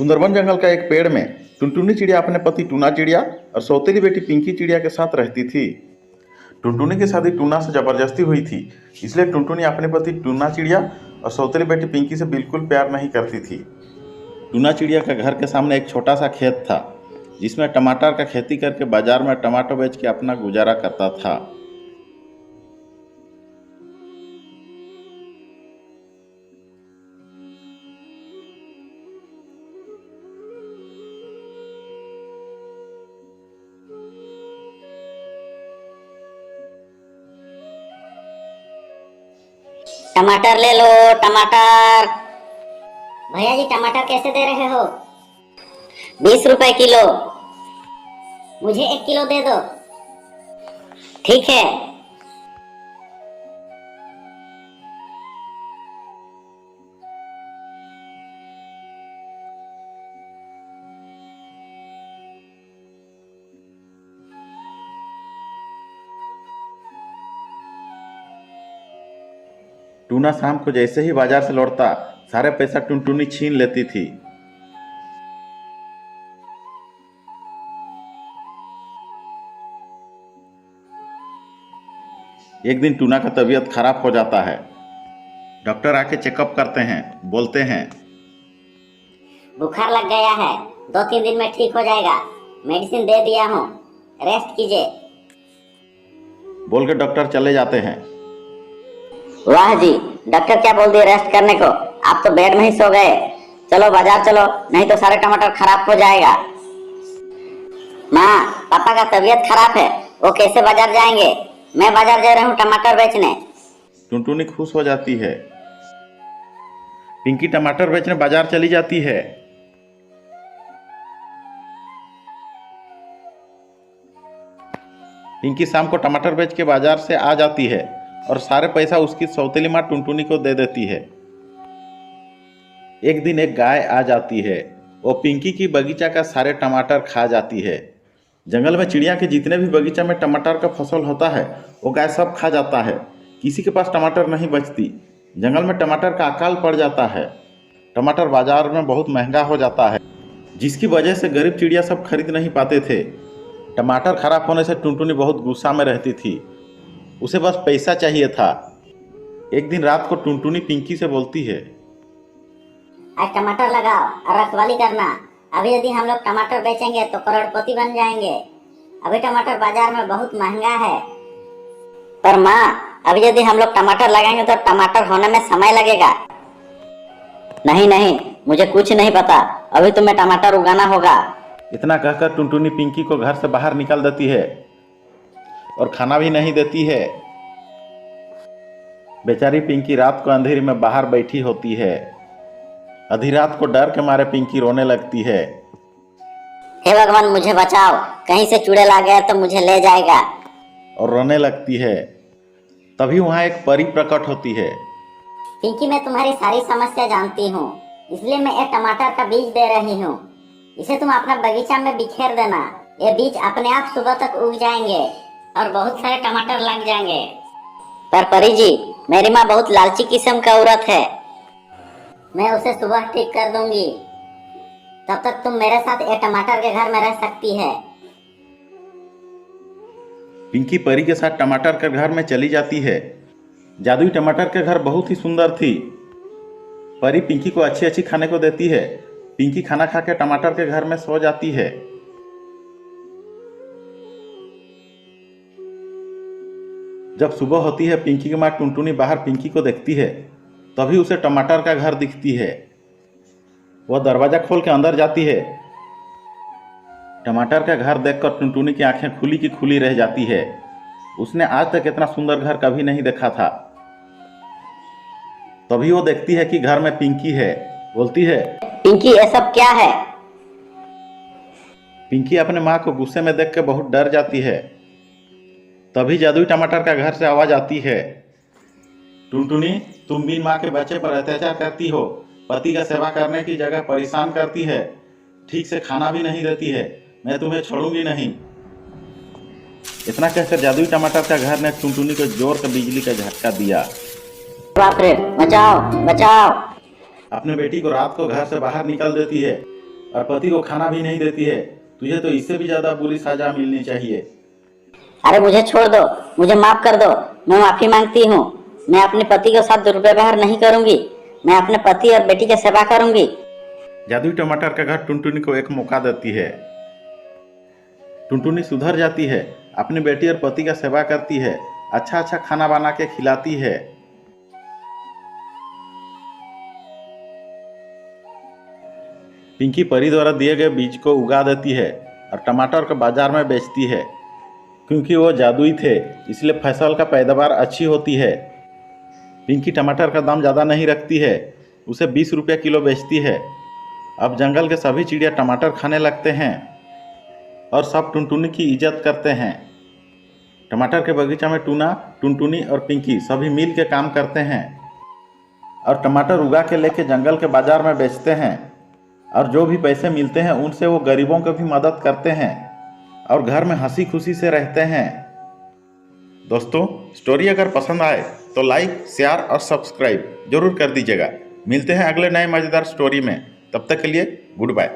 सुंदरबन जंगल का एक पेड़ में टुनटुनी चिड़िया अपने पति टूना चिड़िया और सौतेली बेटी पिंकी चिड़िया के साथ रहती थी। टुनटुनी की शादी टूना से जबरदस्ती हुई थी, इसलिए टुनटुनी अपने पति टूना चिड़िया और सौतेली बेटी पिंकी से बिल्कुल प्यार नहीं करती थी। टूना चिड़िया के घर के सामने एक छोटा सा खेत था, जिसमें टमाटर का खेती करके बाजार में टमाटर बेच के अपना गुजारा करता था। टमाटर ले लो, टमाटर। भैया जी टमाटर कैसे दे रहे हो? 20 रुपए किलो। मुझे 1 किलो दे दो। ठीक है। टूना शाम को जैसे ही बाजार से लौटता, सारे पैसा टुनटुनी छीन लेती थी। एक दिन टूना का तबीयत खराब हो जाता है। डॉक्टर आके चेकअप करते हैं, बोलते हैं बुखार लग गया है, 2-3 दिन में ठीक हो जाएगा। मेडिसिन दे दिया हूँ, रेस्ट कीजिए। बोल के डॉक्टर चले जाते हैं। वाह जी, डॉक्टर क्या बोल दिए रेस्ट करने को? आप तो बेड में ही सो गए। चलो बाजार चलो, नहीं तो सारे टमाटर खराब हो जाएगा। माँ, पापा का तबीयत खराब है, वो कैसे बाजार जाएंगे? मैं बाजार जा रहा हूँ टमाटर बेचने। टुनटुनी खुश हो जाती है। पिंकी टमाटर बेचने बाजार चली जाती है। पिंकी शाम को टमाटर बेच के बाजार से आ जाती है और सारे पैसा उसकी सौतेली माँ टुनटुनी को दे देती है। एक दिन एक गाय आ जाती है, वो पिंकी की बगीचा का सारे टमाटर खा जाती है। जंगल में चिड़िया के जितने भी बगीचा में टमाटर का फसल होता है, वो गाय सब खा जाता है। किसी के पास टमाटर नहीं बचती। जंगल में टमाटर का अकाल पड़ जाता है। टमाटर बाजार में बहुत महंगा हो जाता है, जिसकी वजह से गरीब चिड़िया सब खरीद नहीं पाते थे। टमाटर खराब होने से टुनटुनी बहुत गुस्सा में रहती थी। उसे बस पैसा चाहिए था। एक दिन रात को टुनटुनी पिंकी से बोलती है, आज टमाटर लगाओ और रखवाली करना। अभी यदि हम लोग टमाटर बेचेंगे तो करोड़पति बन जाएंगे। अभी टमाटर बाजार में बहुत महंगा है। पर माँ, अभी यदि हम लोग टमाटर लगाएंगे तो टमाटर होने में समय लगेगा। नहीं नहीं, मुझे कुछ नहीं पता, अभी तुम्हें टमाटर उगाना होगा। इतना कहकर टुनटुनी पिंकी को घर से बाहर निकाल देती है और खाना भी नहीं देती है। बेचारी पिंकी रात को अंधेरी में बाहर बैठी होती है। आधी रात को डर के मारे पिंकी रोने लगती है। हे भगवान, मुझे बचाओ, कहीं से चुड़ैल आ गया तो मुझे ले जाएगा। और रोने लगती है। तभी वहां एक परी प्रकट होती है। पिंकी, मैं तुम्हारी सारी समस्या जानती हूँ, इसलिए मैं एक टमाटर का बीज दे रही हूँ। इसे तुम अपना बगीचा में बिखेर देना। ये बीज अपने आप सुबह तक उग जाएंगे और बहुत सारे टमाटर लग जाएंगे। पर परी जी, मेरी माँ बहुत लालची किस्म का औरत है। मैं उसे सुबह ठीक कर दूंगी। तब तक तुम मेरे साथ एक टमाटर के घर में रह सकती है। पिंकी परी के साथ टमाटर के घर में चली जाती है। जादुई टमाटर के घर बहुत ही सुंदर थी। परी पिंकी को अच्छी अच्छी खाने को देती है। पिंकी खाना खा के टमाटर के घर में सो जाती है। जब सुबह होती है, पिंकी की माँ टुनटुनी बाहर पिंकी को देखती है। तभी उसे टमाटर का घर दिखती है। वह दरवाजा खोल के अंदर जाती है। टमाटर का घर देखकर टुनटुनी की आंखें खुली की खुली रह जाती है। उसने आज तक इतना सुंदर घर कभी नहीं देखा था। तभी वो देखती है कि घर में पिंकी है। बोलती है, पिंकी, ये सब क्या है? पिंकी अपने माँ को गुस्से में देख के बहुत डर जाती है। तभी जादुई टमाटर का घर से आवाज आती है, टुनटुनी, तुम भी माँ के बच्चे पर अत्याचार करती हो। पति का सेवा करने की जगह परेशान करती है। ठीक से खाना भी नहीं देती है। मैं तुम्हें छोड़ूंगी नहीं। इतना कहकर जादुई टमाटर का घर ने टुनटुनी को जोर से बिजली का झटका दिया। बाप रे, बचाओ बचाओ। अपने बेटी को रात को घर से बाहर निकल देती है। और पति को खाना भी नहीं देती है। तुझे तो इससे भी ज्यादा बुरी सजा मिलनी चाहिए। अरे मुझे छोड़ दो, मुझे माफ कर दो। मैं माफी मांगती हूँ। मैं अपने पति के साथ दुर्व्यवहार नहीं करूंगी। मैं अपने पति और बेटी की सेवा करूंगी। जादुई टमाटर का घर टुनटुनी को एक मौका देती है। टुनटुनी सुधर जाती है, अपनी बेटी और पति का सेवा करती है, अच्छा अच्छा खाना बना के खिलाती है। पिंकी परी द्वारा दिए गए बीज को उगा देती है और टमाटर को बाजार में बेचती है। क्योंकि वो जादुई थे इसलिए फसल का पैदावार अच्छी होती है। पिंकी टमाटर का दाम ज़्यादा नहीं रखती है, उसे 20 रुपये किलो बेचती है। अब जंगल के सभी चिड़िया टमाटर खाने लगते हैं और सब टुनटुनी की इज्जत करते हैं। टमाटर के बगीचा में टूना, टुनटुनी और पिंकी सभी मिल के काम करते हैं और टमाटर उगा के लेके जंगल के बाजार में बेचते हैं। और जो भी पैसे मिलते हैं उनसे वो गरीबों को भी मदद करते हैं और घर में हंसी खुशी से रहते हैं। दोस्तों, स्टोरी अगर पसंद आए तो लाइक, शेयर और सब्सक्राइब जरूर कर दीजिएगा। मिलते हैं अगले नए मज़ेदार स्टोरी में। तब तक के लिए गुड बाय।